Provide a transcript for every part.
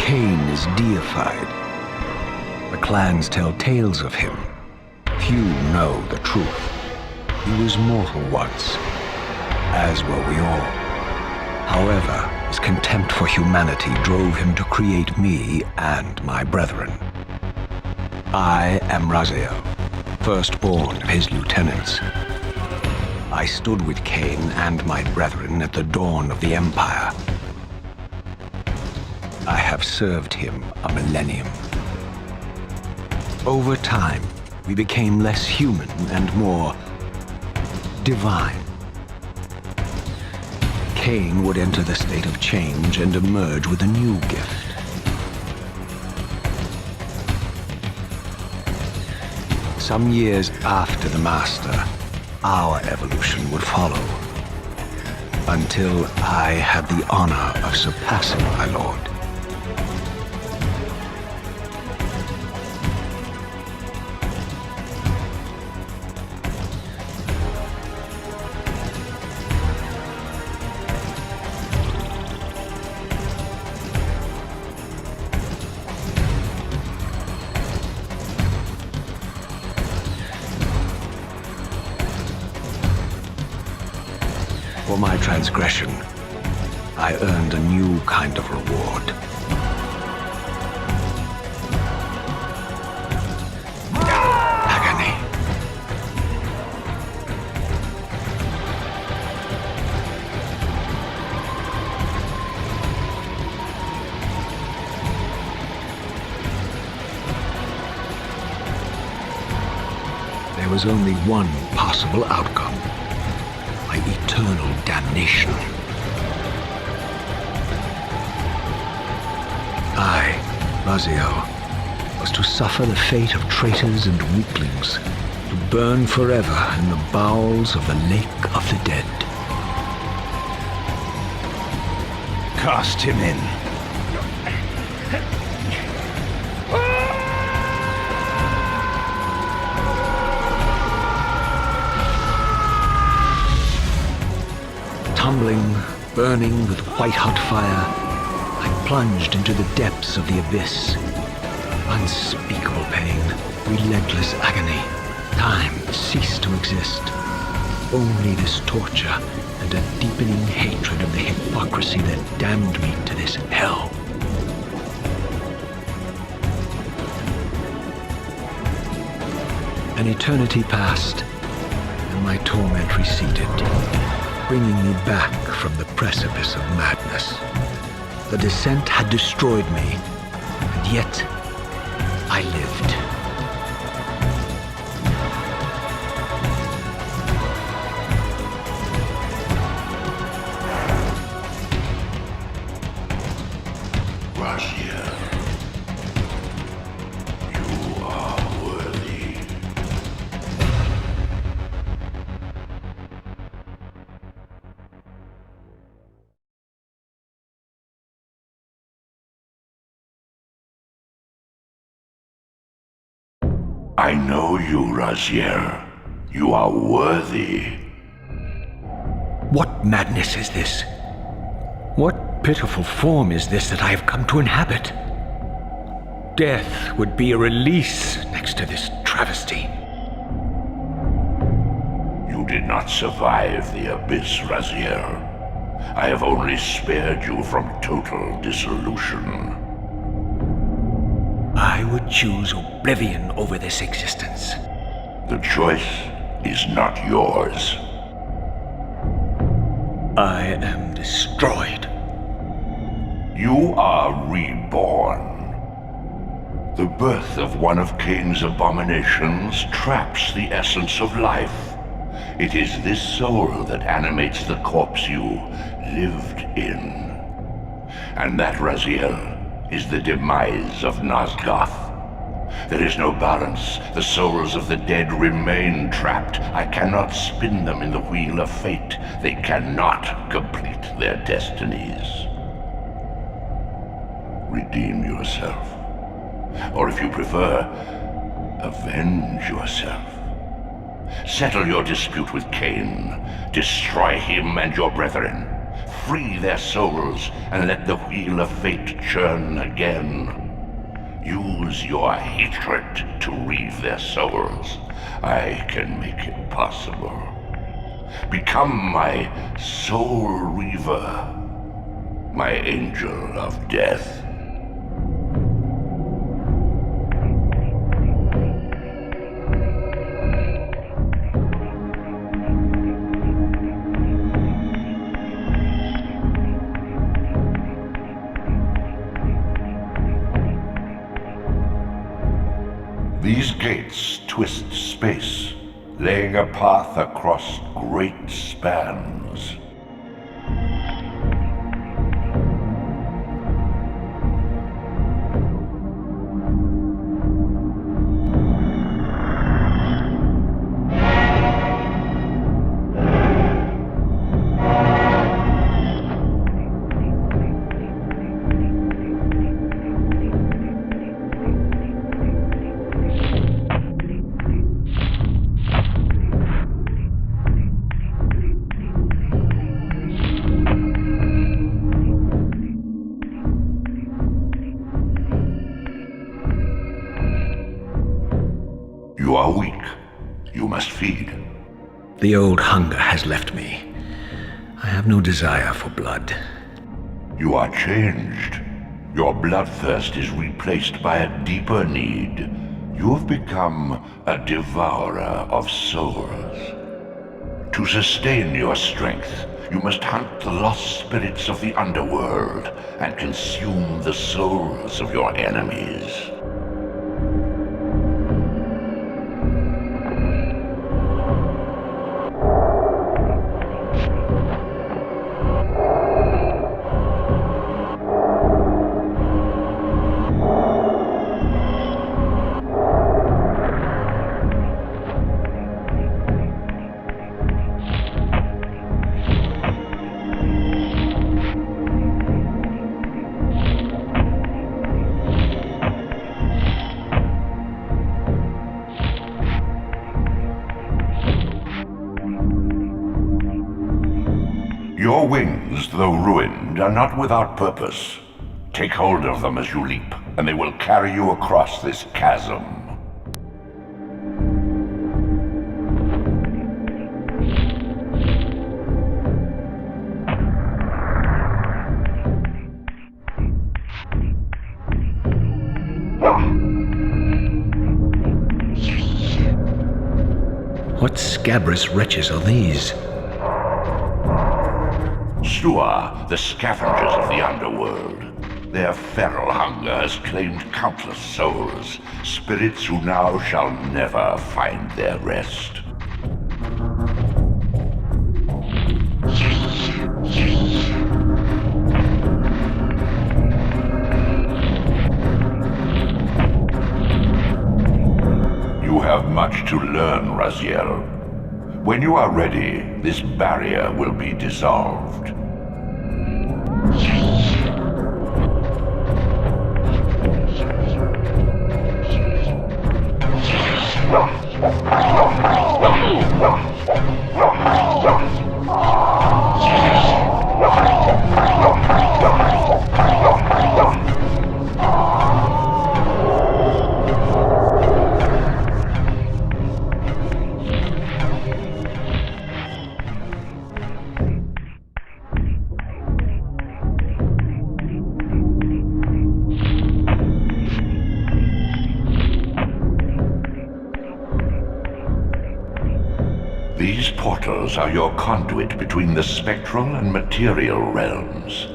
Kain is deified. The clans tell tales of him. Few know the truth. He was mortal once, as were we all. However, his contempt for humanity drove him to create me and my brethren. I am Raziel, firstborn of his lieutenants. I stood with Kain and my brethren at the dawn of the Empire. I have served him a millennium. Over time, we became less human and more divine. Kain would enter the state of change and emerge with a new gift. Some years after the Master, our evolution would follow, until I had the honor of surpassing my lord. For my transgression, I earned a new kind of reward. Agony. There was only one possible outcome. My eternal damnation. I, Raziel, was to suffer the fate of traitors and weaklings, to burn forever in the bowels of the Lake of the Dead. Cast him in. Tumbling, burning with white-hot fire, I plunged into the depths of the abyss. Unspeakable pain, relentless agony. Time ceased to exist. Only this torture and a deepening hatred of the hypocrisy that damned me to this hell. An eternity passed, and my torment receded, bringing me back from the precipice of madness. The descent had destroyed me, and yet I lived. Raziel, you are worthy. I know you, Raziel. You are worthy. What madness is this? What pitiful form is this that I have come to inhabit? Death would be a release next to this travesty. You did not survive the abyss, Raziel. I have only spared you from total dissolution. I would choose oblivion over this existence. The choice is not yours. I am destroyed. You are reborn. The birth of one of Kain's abominations traps the essence of life. It is this soul that animates the corpse you lived in. And that, Raziel, is the demise of Nosgoth. There is no balance. The souls of the dead remain trapped. I cannot spin them in the wheel of fate. They cannot complete their destinies. Redeem yourself. Or if you prefer, avenge yourself. Settle your dispute with Kain. Destroy him and your brethren. Free their souls and let the wheel of fate churn again. Use your hatred to reave their souls. I can make it possible. Become my soul reaver, my angel of death. These gates twist space, laying a path across great spans. You are weak. You must feed. The old hunger has left me. I have no desire for blood. You are changed. Your bloodthirst is replaced by a deeper need. You have become a devourer of souls. To sustain your strength, you must hunt the lost spirits of the underworld and consume the souls of your enemies. Your wings, though ruined, are not without purpose. Take hold of them as you leap, and they will carry you across this chasm. What scabrous wretches are these? Stua, the scavengers of the underworld. Their feral hunger has claimed countless souls, spirits who now shall never find their rest. You have much to learn, Raziel. When you are ready, this barrier will be dissolved. These portals are your conduit between the spectral and material realms.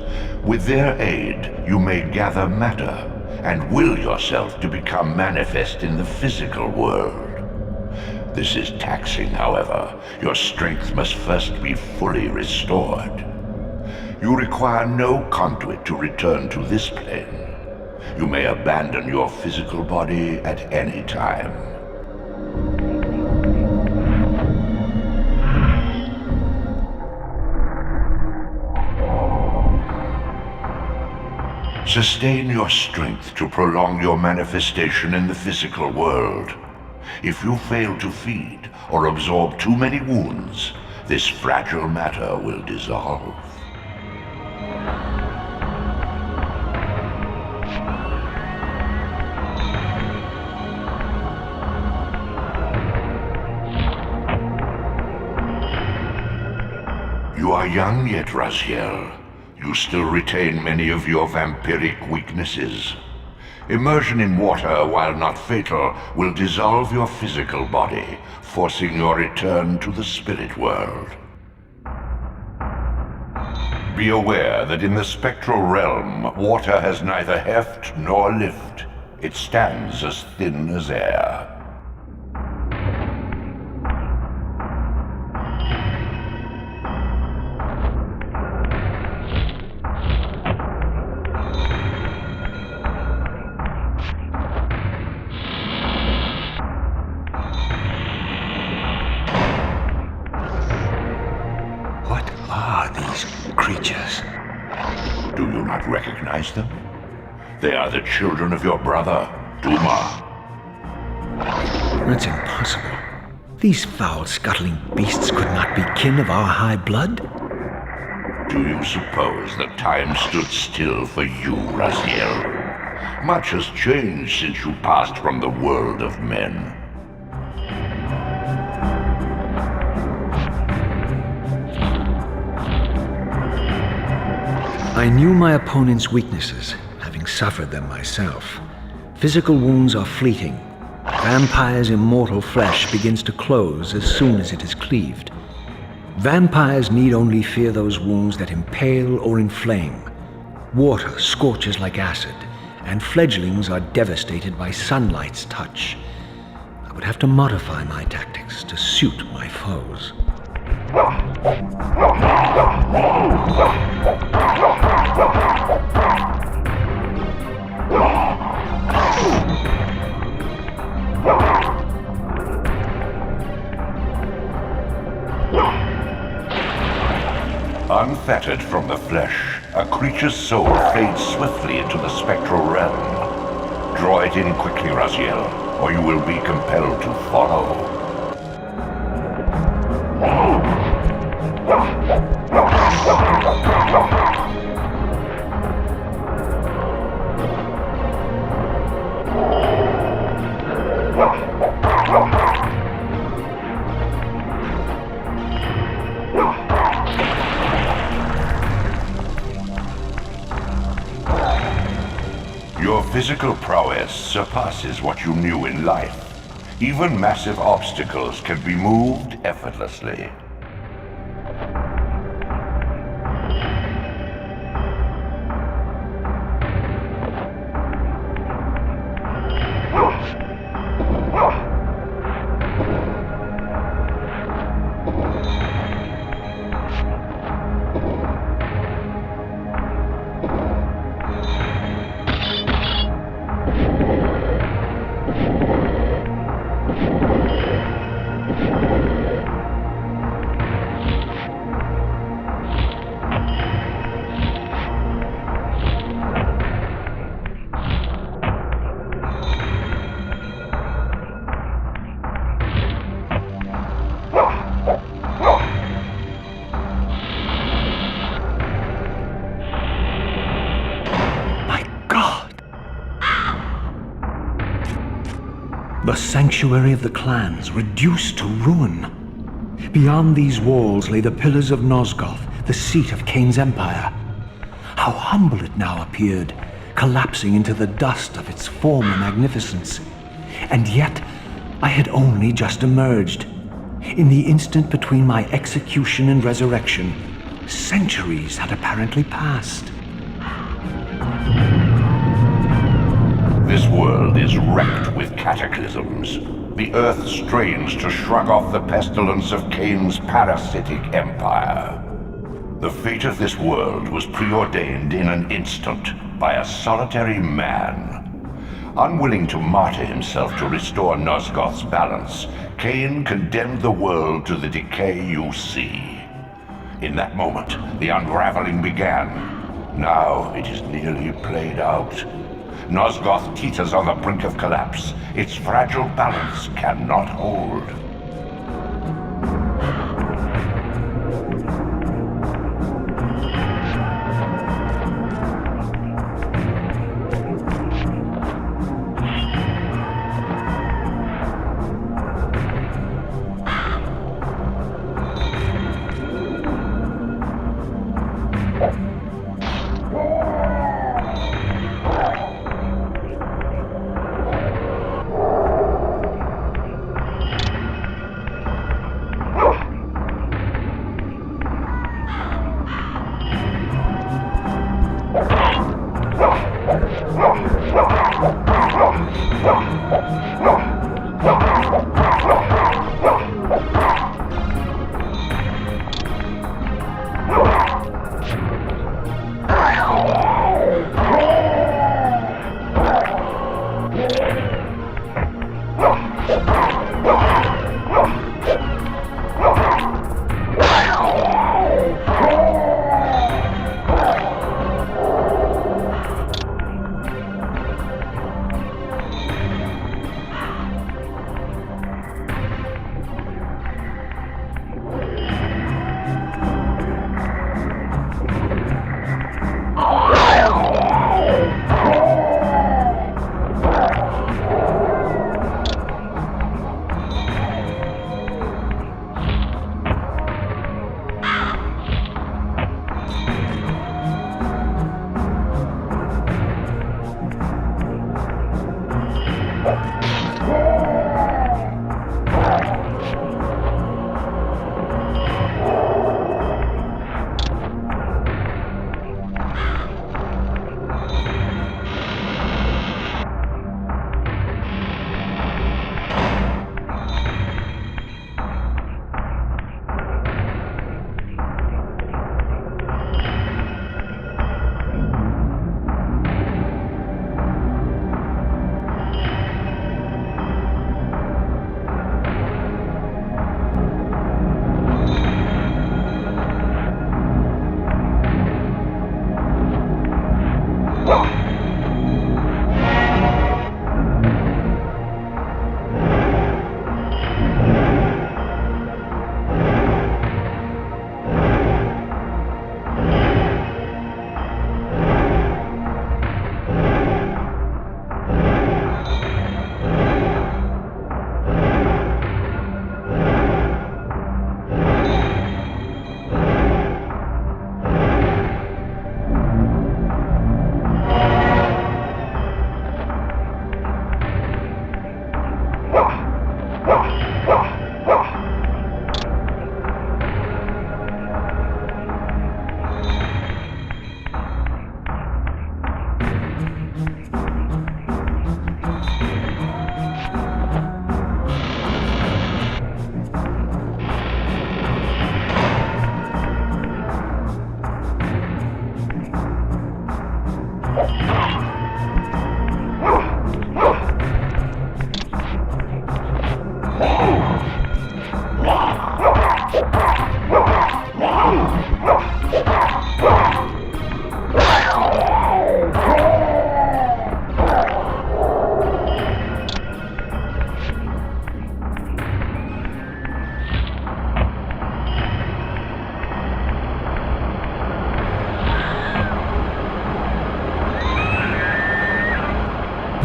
With their aid, you may gather matter and will yourself to become manifest in the physical world. This is taxing, however. Your strength must first be fully restored. You require no conduit to return to this plane. You may abandon your physical body at any time. Sustain your strength to prolong your manifestation in the physical world. If you fail to feed or absorb too many wounds, this fragile matter will dissolve. You are young yet, Raziel. You still retain many of your vampiric weaknesses. Immersion in water, while not fatal, will dissolve your physical body, forcing your return to the spirit world. Be aware that in the spectral realm, water has neither heft nor lift. It stands as thin as air. What are these creatures? Do you not recognize them? They are the children of your brother, Duma. That's impossible. These foul, scuttling beasts could not be kin of our high blood. Do you suppose that time stood still for you, Raziel? Much has changed since you passed from the world of men. I knew my opponent's weaknesses, having suffered them myself. Physical wounds are fleeting. Vampire's immortal flesh begins to close as soon as it is cleaved. Vampires need only fear those wounds that impale or inflame. Water scorches like acid, and fledglings are devastated by sunlight's touch. I would have to modify my tactics to suit my foes. Unfettered from the flesh, a creature's soul fades swiftly into the spectral realm. Draw it in quickly, Raziel, or you will be compelled to follow. Your physical prowess surpasses what you knew in life. Even massive obstacles can be moved effortlessly. The sanctuary of the clans reduced to ruin. Beyond these walls lay the pillars of Nosgoth, the seat of Kain's empire. How humble it now appeared, collapsing into the dust of its former magnificence. And yet, I had only just emerged. In the instant between my execution and resurrection, centuries had apparently passed. This world is wrecked with cataclysms. The earth strains to shrug off the pestilence of Kain's parasitic empire. The fate of this world was preordained in an instant by a solitary man. Unwilling to martyr himself to restore Nosgoth's balance, Kain condemned the world to the decay you see. In that moment, the unraveling began. Now it is nearly played out. Nosgoth teeters on the brink of collapse. Its fragile balance cannot hold.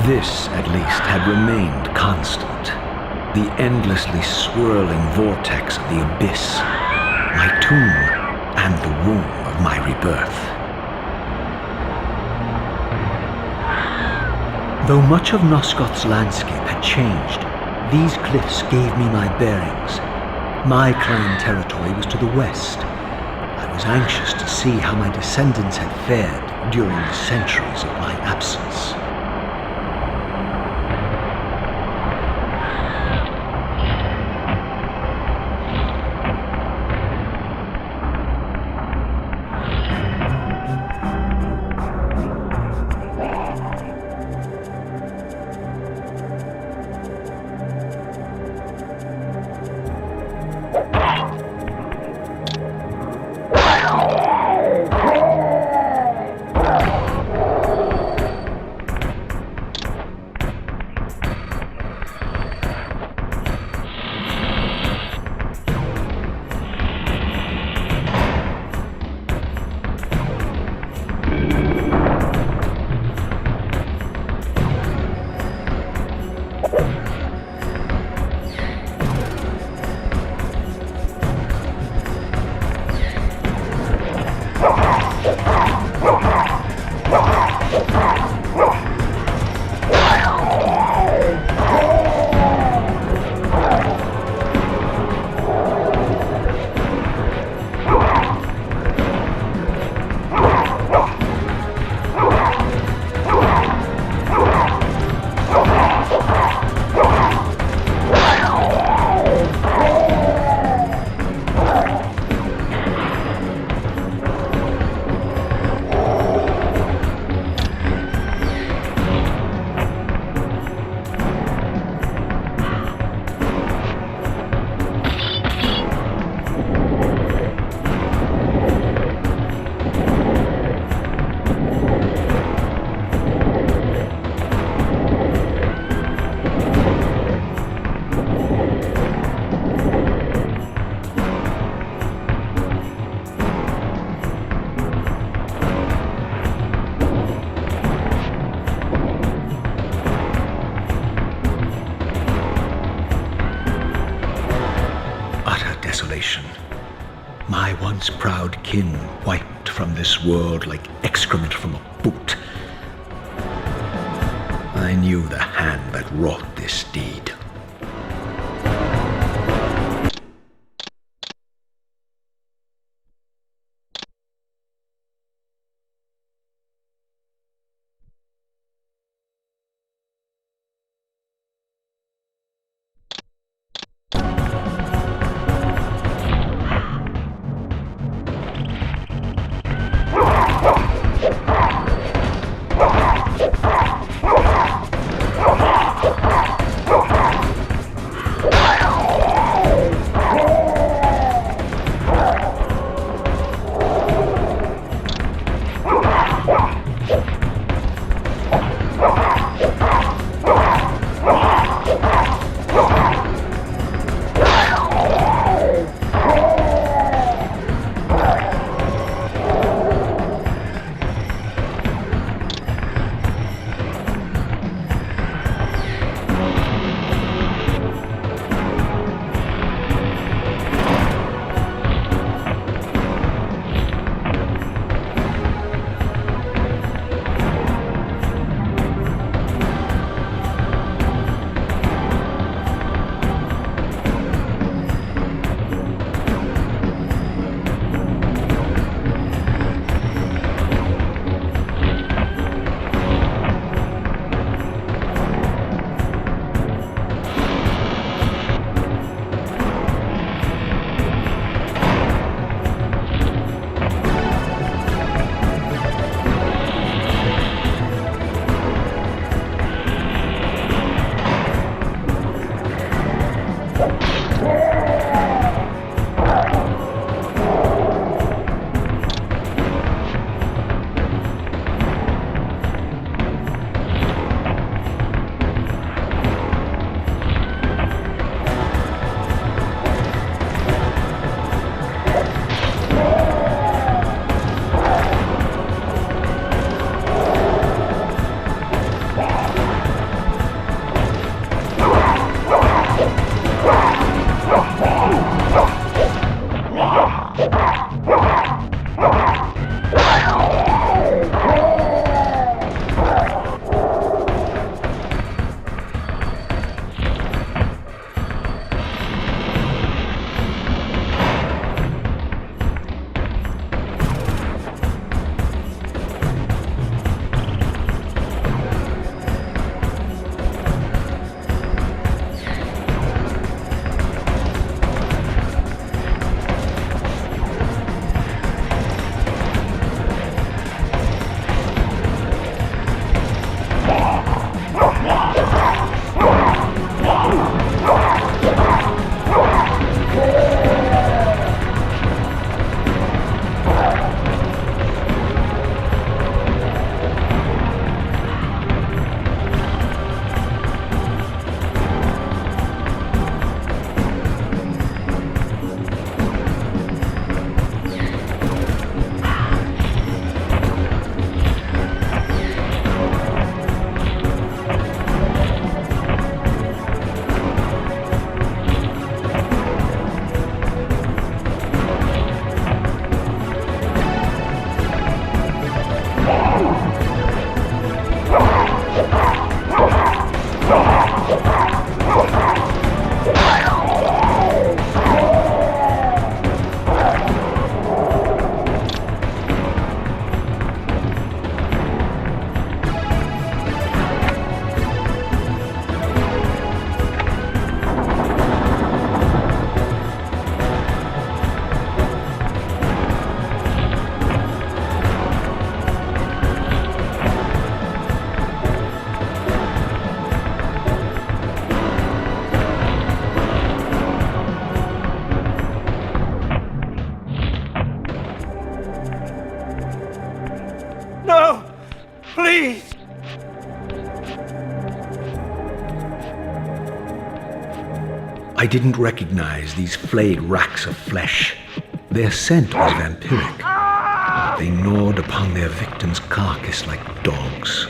This, at least, had remained constant. The endlessly swirling vortex of the abyss, my tomb, and the womb of my rebirth. Though much of Nosgoth's landscape had changed, these cliffs gave me my bearings. My clan territory was to the west. I was anxious to see how my descendants had fared during the centuries of my absence. My once proud kin wiped from this world like excrement from a boot. I knew the hand that wrought this deed. No! Please! I didn't recognize these flayed racks of flesh. Their scent was vampiric. They gnawed upon their victim's carcass like dogs.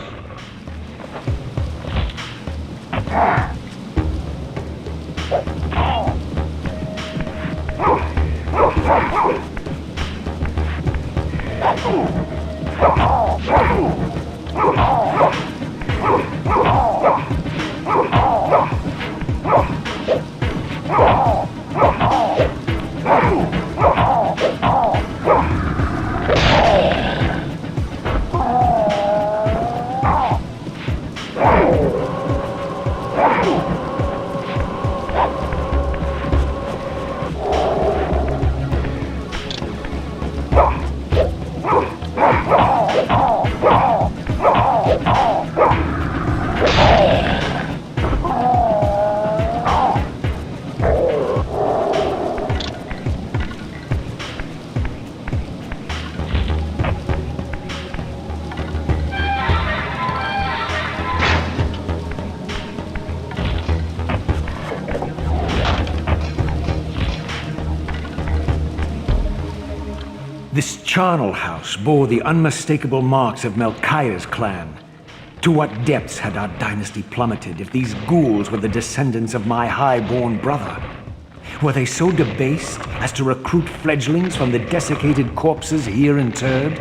This charnel house bore the unmistakable marks of Melchiah's clan. To what depths had our dynasty plummeted if these ghouls were the descendants of my high-born brother? Were they so debased as to recruit fledglings from the desiccated corpses here interred?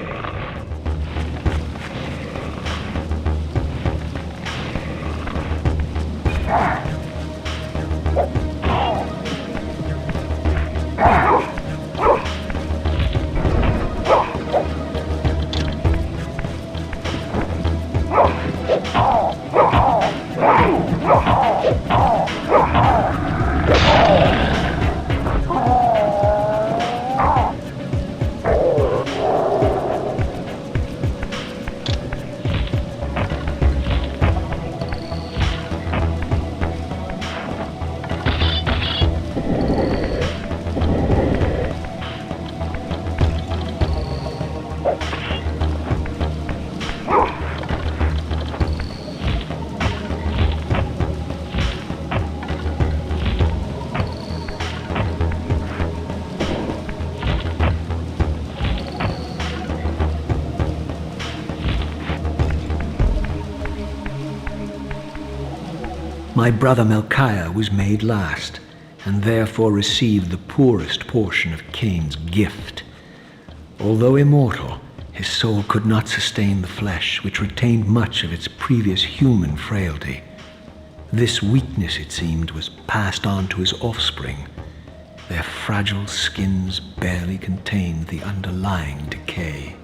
My brother Melchiah was made last, and therefore received the poorest portion of Kain's gift. Although immortal, his soul could not sustain the flesh, which retained much of its previous human frailty. This weakness, it seemed, was passed on to his offspring. Their fragile skins barely contained the underlying decay.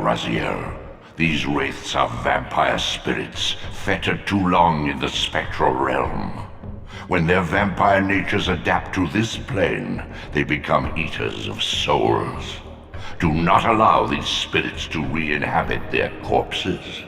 brazier. These wraiths are vampire spirits, fettered too long in the spectral realm. When their vampire natures adapt to this plane, they become eaters of souls. Do not allow these spirits to re-inhabit their corpses.